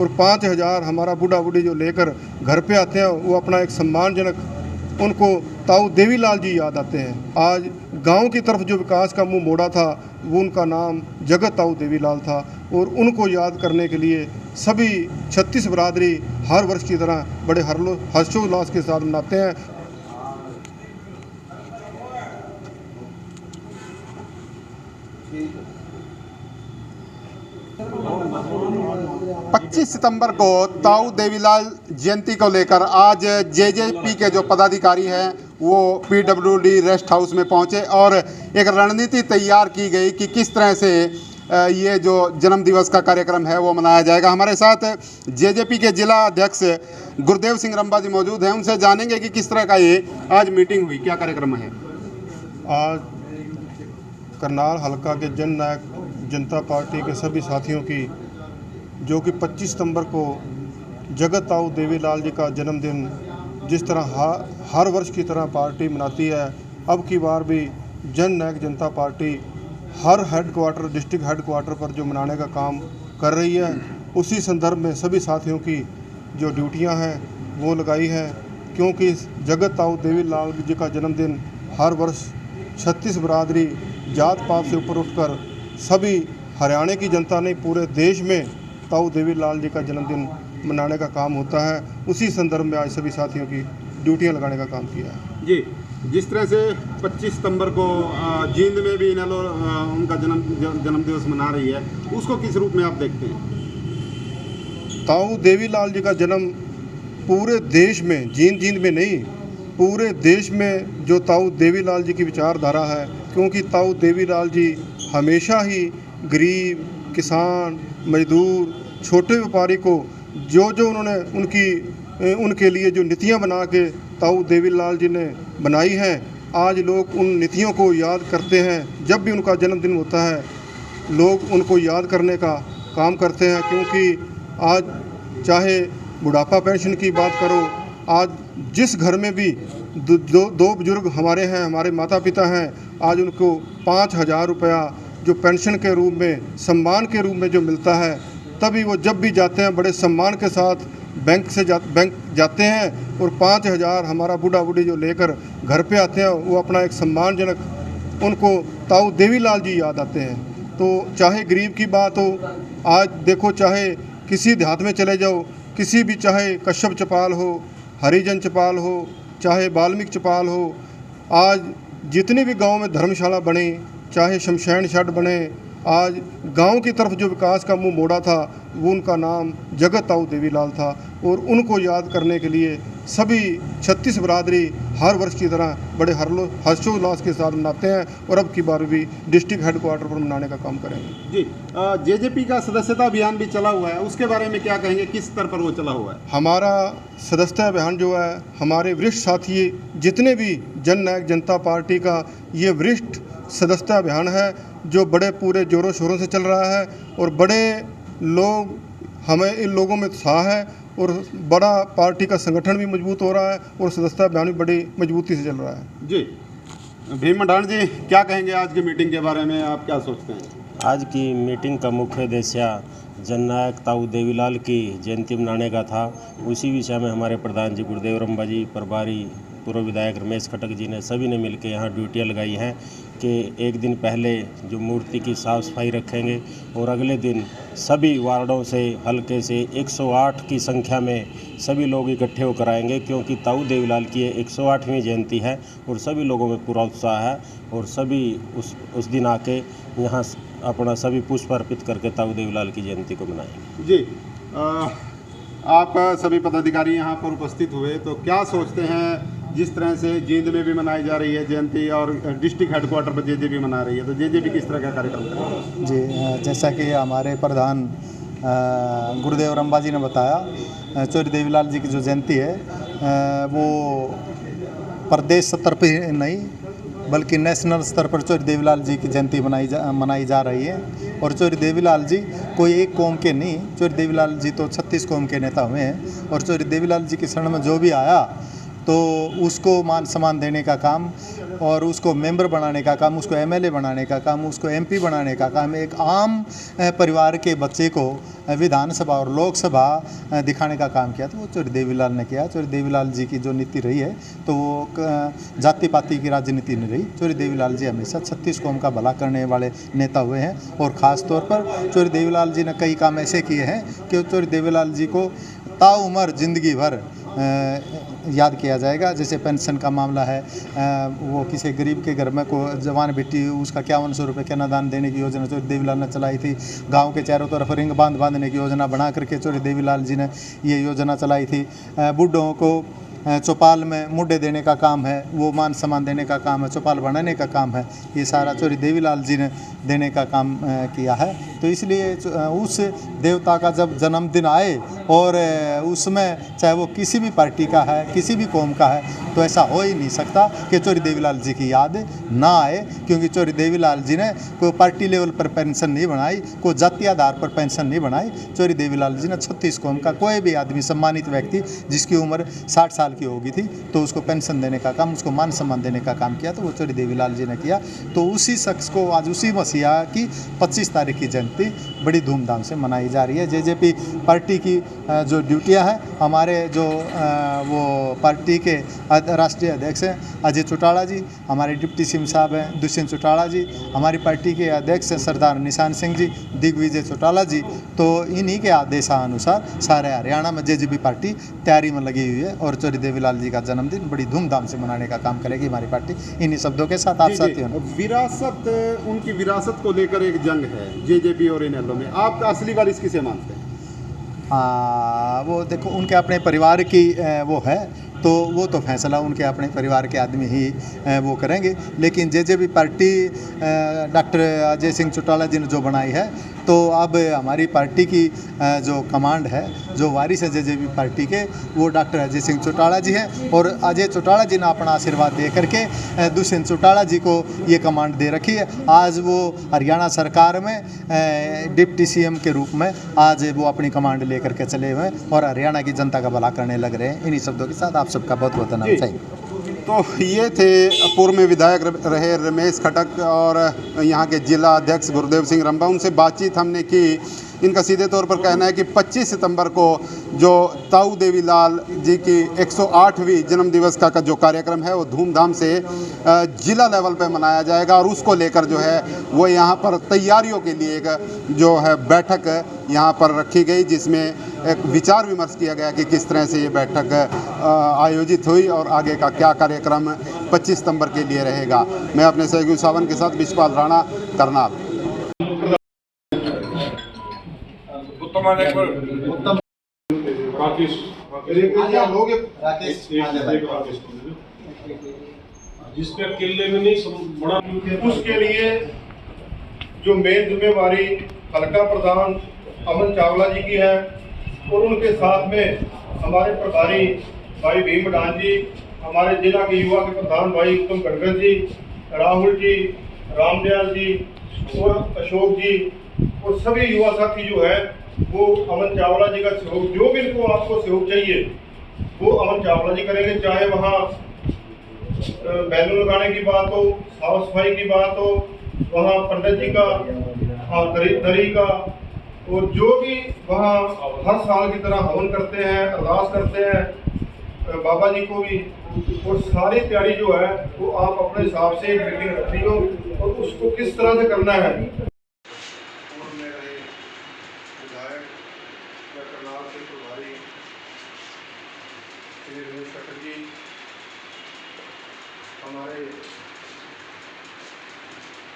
और 5,000 हमारा बूढ़ा बूढ़ी जो लेकर घर पे आते हैं, वो अपना एक सम्मानजनक, उनको ताऊ देवीलाल जी याद आते हैं। आज गांव की तरफ जो विकास का मुंह मोड़ा था, वो उनका नाम जगत ताऊ देवीलाल था, और उनको याद करने के लिए सभी 36 बरादरी हर वर्ष की तरह बड़े हर्षोल्लास के साथ मनाते हैं। 25 सितंबर को ताऊ देवीलाल जयंती को लेकर आज जेजेपी के जो पदाधिकारी हैं वो पीडब्ल्यूडी रेस्ट हाउस में पहुंचे और एक रणनीति तैयार की गई कि किस तरह से ये जो जन्म दिवस का कार्यक्रम है वो मनाया जाएगा। हमारे साथ जेजेपी के जिला अध्यक्ष गुरुदेव सिंह रंबा जी मौजूद हैं, उनसे जानेंगे कि किस तरह का ये आज मीटिंग हुई, क्या कार्यक्रम है। आज करनाल हलका के जन नायक जनता पार्टी के सभी साथियों की, जो कि 25 सितंबर को जगत ताऊ देवीलाल जी का जन्मदिन जिस तरह हर वर्ष की तरह पार्टी मनाती है, अब की बार भी जन नायक जनता पार्टी हर हेडक्वार्टर, डिस्ट्रिक्ट हेडक्वार्टर पर जो मनाने का काम कर रही है, उसी संदर्भ में सभी साथियों की जो ड्यूटियां हैं वो लगाई है। क्योंकि जगत ताऊ देवीलाल जी का जन्मदिन हर वर्ष 36 बरादरी जात पात से ऊपर उठकर सभी हरियाणा की जनता ने पूरे देश में ताऊ देवीलाल जी का जन्मदिन मनाने का काम होता है। उसी संदर्भ में आज सभी साथियों की ड्यूटियां लगाने का काम किया है। जी, जिस तरह से 25 सितंबर को जींद में भी इनेलो उनका जन्म दिवस मना रही है, उसको किस रूप में आप देखते हैं। ताऊ देवीलाल जी का जन्म पूरे देश में, जींद में नहीं, पूरे देश में जो ताऊ देवीलाल जी की विचारधारा है, क्योंकि ताऊ देवीलाल जी हमेशा ही गरीब, किसान, मजदूर, छोटे व्यापारी को जो उन्होंने उनके लिए जो नीतियां बना के ताऊ देवीलाल जी ने बनाई हैं, आज लोग उन नीतियों को याद करते हैं। जब भी उनका जन्मदिन होता है, लोग उनको याद करने का काम करते हैं। क्योंकि आज चाहे बुढ़ापा पेंशन की बात करो, आज जिस घर में भी दो बुजुर्ग हमारे हैं, हमारे माता पिता हैं, आज उनको 5,000 रुपया जो पेंशन के रूप में, सम्मान के रूप में जो मिलता है, तभी वो जब भी जाते हैं बड़े सम्मान के साथ बैंक जाते हैं, और 5,000 हमारा बूढ़ा बूढ़ी जो लेकर घर पे आते हैं, वो अपना एक सम्मानजनक, उनको ताऊ देवीलाल जी याद आते हैं। तो चाहे गरीब की बात हो, आज देखो चाहे किसी देहात में चले जाओ, किसी भी, चाहे कश्यप चपाल हो, हरिजन चपाल हो, चाहे वाल्मीकि चपाल हो, आज जितने भी गांव में धर्मशाला बने, चाहे शमशान शेड बने, आज गांव की तरफ जो विकास का मुंह मोड़ा था, वो उनका नाम जगत ताऊ देवीलाल था। और उनको याद करने के लिए सभी 36 बरादरी हर वर्ष की तरह बड़े हर्षोल्लास के साथ मनाते हैं, और अब की बार भी डिस्ट्रिक्ट हेडक्वार्टर पर मनाने का काम करेंगे। जी, जेजेपी का सदस्यता अभियान भी चला हुआ है, उसके बारे में क्या कहेंगे, किस स्तर पर वो चला हुआ है। हमारा सदस्यता अभियान जो है, हमारे वरिष्ठ साथी जितने भी जन नायक जनता पार्टी का ये वरिष्ठ सदस्यता अभियान है, जो बड़े पूरे जोरों शोरों से चल रहा है, और बड़े लोग, हमें इन लोगों में उत्साह है, और बड़ा पार्टी का संगठन भी मजबूत हो रहा है, और सदस्यता अभियान भी बड़ी मजबूती से चल रहा है। जी, भीम मंडाण जी, क्या कहेंगे आज की मीटिंग के बारे में, आप क्या सोचते हैं। आज की मीटिंग का मुख्य उद्देश्य जननायक ताऊ देवीलाल की जयंती मनाने का था। उसी विषय में हमारे प्रधान जी गुरुदेव रंबा जी, प्रभारी पूर्व विधायक रमेश खटक जी ने, सभी ने मिलकर यहाँ ड्यूटियाँ लगाई हैं कि एक दिन पहले जो मूर्ति की साफ़ सफाई रखेंगे, और अगले दिन सभी वार्डों से, हल्के से 108 की संख्या में सभी लोग इकट्ठे होकर आएंगे, क्योंकि ताऊ देवीलाल की 108वीं जयंती है और सभी लोगों में पूरा उत्साह है, और सभी उस दिन आके यहाँ अपना सभी पुष्प अर्पित करके ताऊ देवीलाल की जयंती को मनाएंगे। जी, आप सभी पदाधिकारी यहाँ पर उपस्थित हुए, तो क्या सोचते हैं, जिस तरह से जींद में भी मनाई जा रही है जयंती और डिस्ट्रिक्ट हेडक्वार्टर पर जेजेपी मना रही है, तो जेजेपी किस तरह का कार्यक्रम करेगा। जी, जैसा कि हमारे प्रधान गुरुदेव रंबा जी ने बताया, चौधरी देवीलाल जी की जो जयंती है वो प्रदेश स्तर पर नहीं बल्कि नेशनल स्तर पर चौधरी देवीलाल जी की जयंती मनाई जा रही है। और चौधरी देवीलाल जी कोई एक कौम के नहीं, चौधरी देवीलाल जी तो 36 कौम के नेता हुए हैं, और चौधरी देवीलाल जी की शरण में जो भी आया तो उसको मान सम्मान देने का काम और उसको मेंबर बनाने का काम, उसको एमएलए बनाने का काम, उसको एमपी बनाने का काम एक आम परिवार के बच्चे को विधानसभा और लोकसभा दिखाने का काम किया। तो वो चौधरी देवीलाल ने किया। चौधरी देवीलाल जी की जो नीति रही है तो वो जाति पाति की राजनीति नहीं रही। चौधरी देवीलाल जी हमेशा 36 कौम का भला करने वाले नेता हुए हैं और ख़ास तौर पर चौधरी देवीलाल जी ने कई काम ऐसे किए हैं कि चौधरी देवीलाल जी को ताउम्र ज़िंदगी भर याद किया जाएगा। जैसे पेंशन का मामला है, वो किसी गरीब के घर में को जवान बेटी उसका 5100 रुपये कन्यादान देने की योजना चौधरी देवीलाल ने चलाई थी। गांव के चारों तरफ रिंग बांधने की योजना बना करके चौधरी देवीलाल जी ने ये योजना चलाई थी। बूढ़ों को चौपाल में मुड्डे देने का काम है, वो मान सम्मान देने का काम है, चौपाल बनाने का काम है, ये सारा चौधरी देवीलाल जी ने देने का काम किया है। तो इसलिए उस देवता का जब जन्मदिन आए और उसमें चाहे वो किसी भी पार्टी का है, किसी भी कौम का है, तो ऐसा हो ही नहीं सकता कि चौधरी देवीलाल जी की याद ना आए, क्योंकि चौधरी देवीलाल जी ने कोई पार्टी लेवल पर पेंशन नहीं बनाई, कोई जातीय आधार पर पेंशन नहीं बनाई। चौधरी देवीलाल जी ने 36 कौम का कोई भी आदमी, सम्मानित व्यक्ति जिसकी उम्र 60 साल की होगी थी, तो उसको पेंशन देने का काम, उसको मान सम्मान देने का काम किया, तो वो चौधरी देवीलाल जी ने किया। तो उसी शख्स को आज उसी मसीहा की 25 तारीख की जयंती बड़ी धूमधाम से मनाई जा रही है। जेजेपी पार्टी की जो ड्यूटियां हैं, हमारे जो वो पार्टी के राष्ट्रीय अध्यक्ष हैं अजय चौटाला जी, हमारे डिप्टी सीएम साहब हैं दुष्यंत चौटाला जी, हमारी पार्टी के अध्यक्ष सरदार निशान सिंह जी, दिग्विजय चौटाला जी, तो इन्हीं के आदेशानुसार सारे हरियाणा में जेजेपी पार्टी तैयारी में लगी हुई है और चौधरी देवीलाल जी का जन्मदिन बड़ी धूमधाम से मनाने का काम करेगी हमारी पार्टी। इन्हीं शब्दों के साथ आप साथियों, विरासत, उनकी विरासत को लेकर एक जंग है जेजेपी और इनेलो में, आप असली वारिस किसे मानते हैं? वो देखो उनके अपने परिवार की वो है, तो वो तो फैसला उनके अपने परिवार के आदमी ही वो करेंगे। लेकिन JJP party doctor Ajay Singh Chautala ji ने जो बनाई है, तो अब हमारी पार्टी की जो कमांड है, जो वारिस है जेजेपी पार्टी के, वो डॉक्टर अजय सिंह चौटाला जी हैं। और अजय चौटाला जी ने अपना आशीर्वाद दे करके दुष्यंत चौटाला जी को ये कमांड दे रखी है। आज वो हरियाणा सरकार में डिप्टी सीएम के रूप में आज वो अपनी कमांड लेकर के चले हुए हैं और हरियाणा की जनता का भला करने लग रहे हैं। इन्हीं शब्दों के साथ आप सबका बहुत बहुत धन्यवाद। तो ये थे पूर्व में विधायक रहे रमेश खटक और यहाँ के जिला अध्यक्ष गुरुदेव सिंह रंबा। उनसे बातचीत हमने की। इनका सीधे तौर पर कहना है कि 25 सितंबर को जो ताऊ देवीलाल जी की 108वीं जन्मदिवस का जो कार्यक्रम है वो धूमधाम से जिला लेवल पर मनाया जाएगा और उसको लेकर जो है वो यहाँ पर तैयारियों के लिए एक जो है बैठक यहाँ पर रखी गई, जिसमें एक विचार विमर्श किया गया कि किस तरह से ये बैठक आयोजित हुई और आगे का क्या कार्यक्रम 25 सितंबर के लिए रहेगा। मैं अपने सहयोगी सावन के साथ विशपाल राणा, करनाल। जिसके किले में नहीं बड़ा, उसके लिए जो मेन जिम्मेवारी हल्का प्रधान अमन चावला जी की है और उनके साथ में हमारे प्रभारी भाई भीम मडान जी, हमारे जिला के युवा के प्रधान भाई उत्तम गणगत जी, राहुल जी, रामदयाल जी और अशोक जी और सभी युवा साथी जो है वो अमन चावला जी का सहयोग, जो भी इनको आपको सहयोग चाहिए वो अमन चावला जी करेंगे। चाहे वहाँ बैलून लगाने की बात हो, साफ सफाई की बात हो, वहाँ पंडित जी का दरी का, और जो भी वहाँ हर साल की तरह हवन करते हैं, अरदास करते हैं बाबा जी को भी, और सारी तैयारी जो है वो आप अपने हिसाब से एक मीटिंग रख ली हो और उसको किस तरह से करना है। हमारे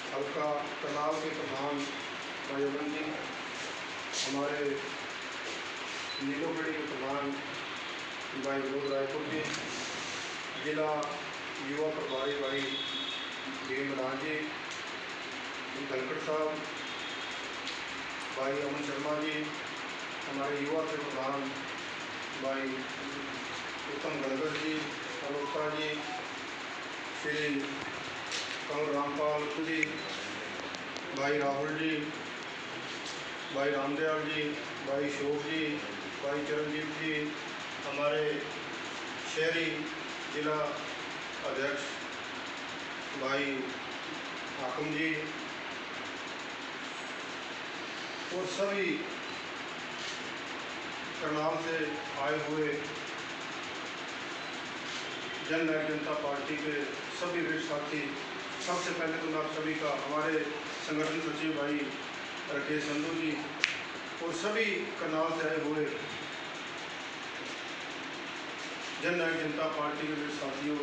हल्का तलाव के प्रधान भाई अमन जी, हमारे नीलोगढ़ी के प्रधान भाई विनोद रायपुर जी, जिला युवा प्रभारी भाई भीम मडान जी, धनखड़ साहब, भाई अमन शर्मा जी, हमारे युवा के प्रधान भाई उत्तम गणगत जी, अलोका जी, श्री कंवर रामपाल जी, भाई राहुल जी, भाई रामदयाल जी, भाई शोक जी, भाई चरणजीत जी, हमारे शहरी जिला अध्यक्ष भाई हाकिम जी और सभी करनाल से आए हुए जन नायक जनता पार्टी के सभी वरिष्ठ साथी, सबसे पहले तो मैं आप सभी का, हमारे संगठन सचिव भाई राकेश संधू जी और सभी करनाल से आए हुए जन नायक जनता पार्टी के वरिष्ठ साथियों,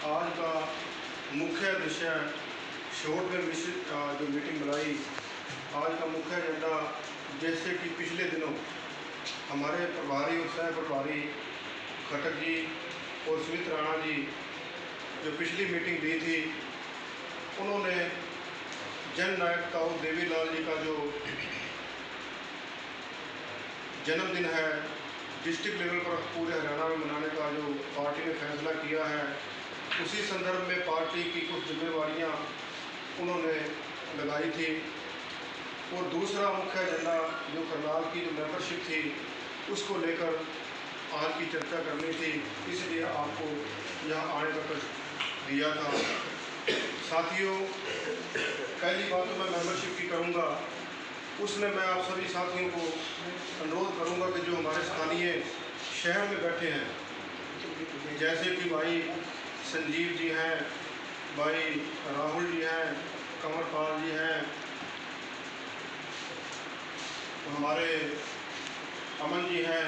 आज का मुख्य विषय शोट में जो मीटिंग बुलाई, आज का मुख्य एजेंडा, जैसे कि पिछले दिनों हमारे प्रभारी और सह प्रभारी खटक जी और सुमित राणा जी जो पिछली मीटिंग दी थी, उन्होंने जन नायक ताऊ देवीलाल जी का जो जन्मदिन है डिस्ट्रिक्ट लेवल पर पूरे हरियाणा में मनाने का जो पार्टी ने फैसला किया है, उसी संदर्भ में पार्टी की कुछ जिम्मेवारियां उन्होंने लगाई थी। और दूसरा मुख्य एजेंडा जो करनाल की जो मेंबरशिप थी उसको लेकर आज की चर्चा करनी थी, इसलिए आपको यहाँ आने का कष्ट दिया था। साथियों, पहली बात तो मैं मेंबरशिप की करूँगा, उसमें मैं आप सभी साथियों को अनुरोध करूँगा कि जो हमारे स्थानीय शहर में बैठे हैं, जैसे कि भाई संजीव जी हैं, भाई राहुल जी हैं, कंवरपाल जी हैं, हमारे अमन जी हैं,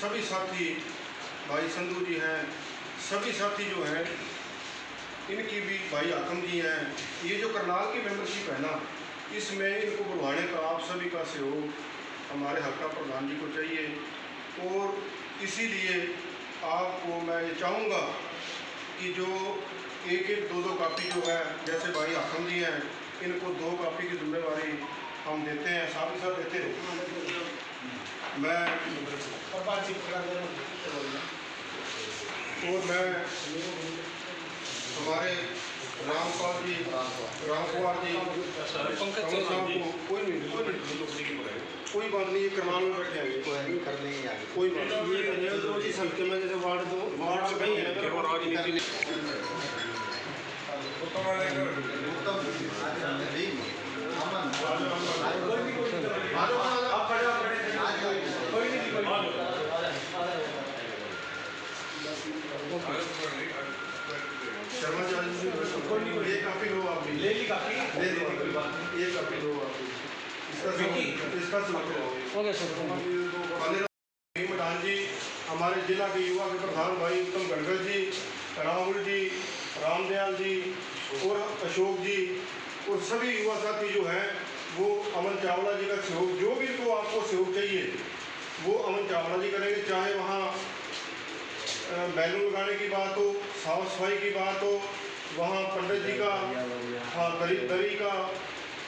सभी साथी, भाई संधू जी हैं, सभी साथी जो हैं, इनकी भी, भाई हाकिम जी हैं, ये जो करनाल की मेंबरशिप है ना, इसमें इनको बुलवाने का आप सभी का सहयोग हमारे हल्का प्रधान जी को चाहिए। और इसीलिए आपको मैं ये चाहूँगा कि जो एक एक दो दो कापी जो है, जैसे भाई हाकिम जी हैं, इनको 2 कापी की जिम्मेवारी हम देते हैं, साथ ही साथ देते हैं। मैं हमारे रामपाल जी, रामकुमार जी, पंकज साहब को कोई बात नहीं, करनाल में बैठे हैं, कोई बात नहीं, ये हल्के में जैसे वार्ड से कहीं है शर्मा जी, ये काफी लो आप ले ली, काफी ले ली, कोई बात नहीं, ये काफी लो आप इसका मदान जी, हमारे जिला के युवा के प्रधान भाई उत्तम गणगल जी, राहुल जी, रामदयाल जी और अशोक जी और सभी युवा साथी जो हैं, वो अमन चावला जी का सहयोग, जो भी इनको आपको सहयोग चाहिए वो अमन चावला जी करेंगे, चाहे वहाँ बैलून लगाने की बात हो, साफ सफाई की बात हो, वहाँ पंडित जी का, हाँ दरी का,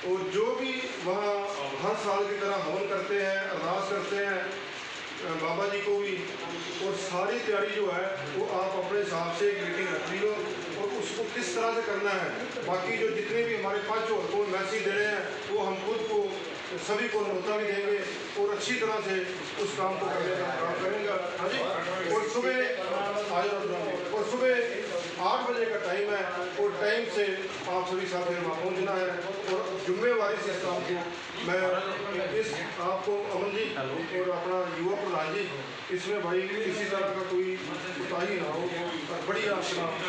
और जो भी वहाँ हर साल की तरह हवन करते हैं, अरदास करते हैं बाबा जी को भी, और सारी तैयारी जो है वो आप अपने हिसाब से एक मीटिंग रख ली हो और उसको किस तरह से करना है। बाकी जो जितने भी हमारे 5 और को मैसेज दे रहे हैं वो हम खुद को सभी को न्योता भी देंगे और अच्छी तरह से उस काम को करने का काम करेंगे। हाँ जी, और सुबह 8 बजे का टाइम है और टाइम से आप सभी साथी वहाँ पहुँचना है और जिम्मेवारी से इस काम को मैं इस आपको अमन जी और अपना युवा प्रधान जी, इसमें भाई किसी तरह का कोई कोताही ना हो, बढ़िया उस काम को